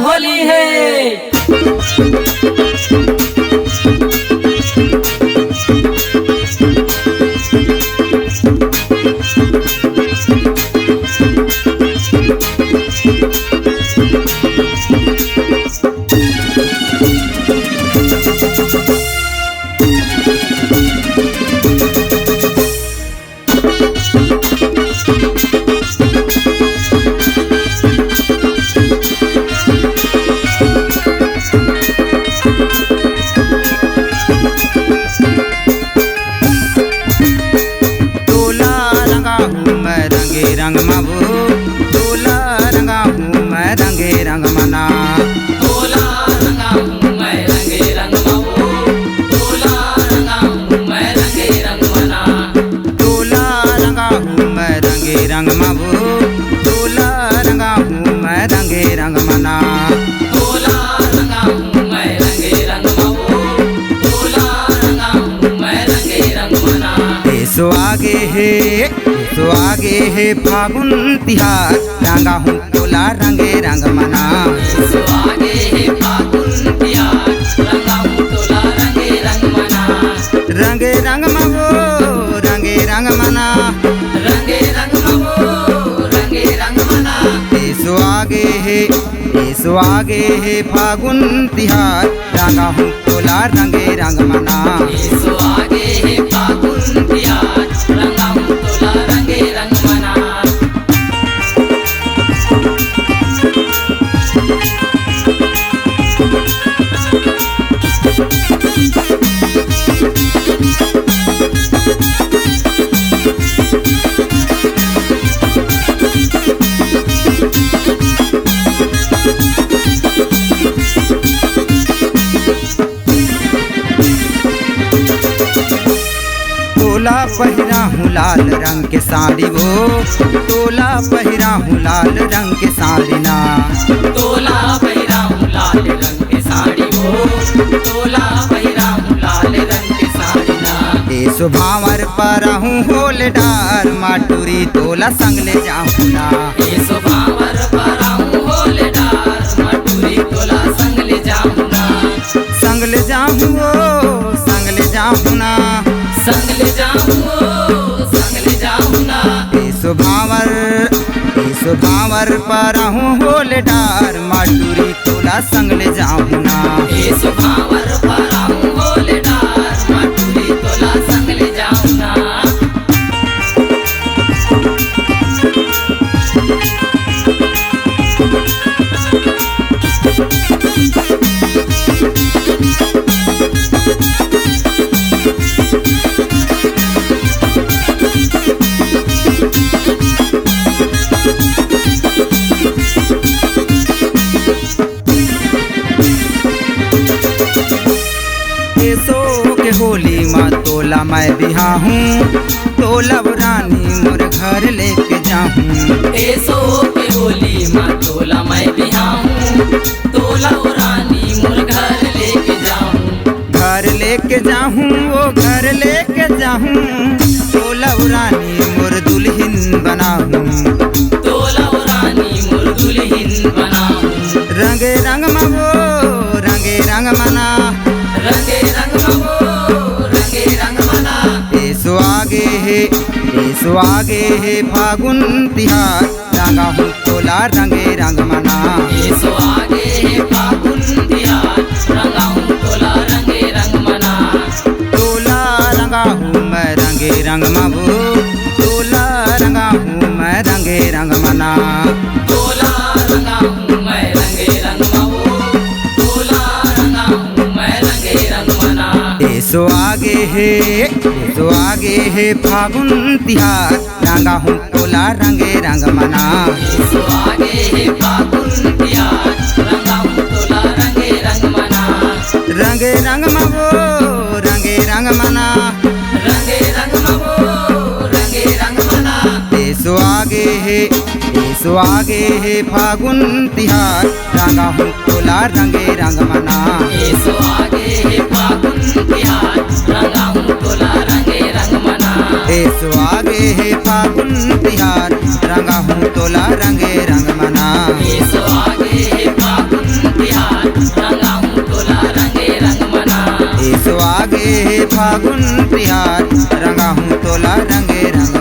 होली है। रंग मबू तोला रंगा हूँ मैं रंगे रंग मना। तोला रंगा हूँ मैं रंगे रंग मबू तोला रंगा हूँ मैं रंगे रंग मना। तोला रंगा हूँ मैं रंगे रंग मबू तोला रंगा हूँ मैं रंगे रंग मना। तोला रंगा हूँ मैं रंगे रंग मबू तोला रंगा हूँ मैं रंगे रंग मना। सो आगे है फागुन तिहार रंगा हूँ तोला रंगे रंग मना। सो आगे है फागुन तिहार रंगा हूँ तोला रंगे रंग मना। रंगे रंग मबो रंगे रंग मना। रंगे रंग मबो रंगे रंग मना। सो आगे है फागुन तिहार रंगा हूँ तोला रंगे रंग मना। सो आगे है फागुन तिहार रंगा हूँ तोला रंगे रंग मना। तोला पहिरा हूँ लाल रंग के साड़ी वो तोला पहिरा हूँ लाल रंग के साड़ी ना। तोला पहिरा हूँ लाल रंग के साड़ी वो तोला पहिरा हूँ लाल रंग के साड़ी ना। ए सुभावर पर हूँ होल डार माटूरी तोला संग ले जाऊँ ना। ए सुभावर पर हूँ होल डार माटूरी तोला संग ले जाऊँ ना। संग ले जाऊँ संग ले जाऊँ ना। संग ले जाऊँ संग ले जाऊँ ना। ए सुभावर पर हूँ होल डार माटूरी तोला संग ले जाऊँ ना। ए सुभावर पर हूँ होल डार माटूरी तोला संग ले जाऊँ ना। के होली माँ तोला मैं बिहा हूँ तोला रानी मोर घर लेके जाऊँ। ऐसो के होली माँ तोला मैं बिहा हूँ तोला रानी मोर घर लेके जाऊँ। घर लेके जाऊँ वो घर लेके जाऊँ तोला रानी मोर दुल्हन बनाऊँ। तोला रानी मोर दुल्हन बनाऊँ। रंगे रंग मबो रंगे रंग मना। रंगे रंग मबो रंगे रंग मना। सो आगे है फागुन तिहार रंगा हूँ तोला रंगे रंग मना। सो आगे है फागुन तिहार रंगा हूँ तोला रंगे रंग मना। तोला रंगा हूँ मैं रंगे रंग मबो तोला रंगा हूँ मैं रंगे रंग मना। तोला रंगा हूँ मैं रंगे रंग मबो तोला रंगा हूँ मैं रंगे रंग मना। सो आगे है फागुन तिहार रंगा हूँ तोला रंगे रंग मना। सो आगे है फागुन तिहार रंगा हूँ तोला रंगे रंग मना। रंगे रंग मबो रंगे रंग मना। रंगे रंग मबो रंगे रंग मना। सो आगे है फागुन तिहार रंगा हूँ तोला रंगे रंग मना। सो आगे है फागुन तिहार रंगा हूँ तोला रंगे रंग मना। सो आगे है फागुन तिहार रंगा हूँ तोला रंगे रंग मना। लागे फागुन तिहार रंगा हूँ तोला रंगे रंगा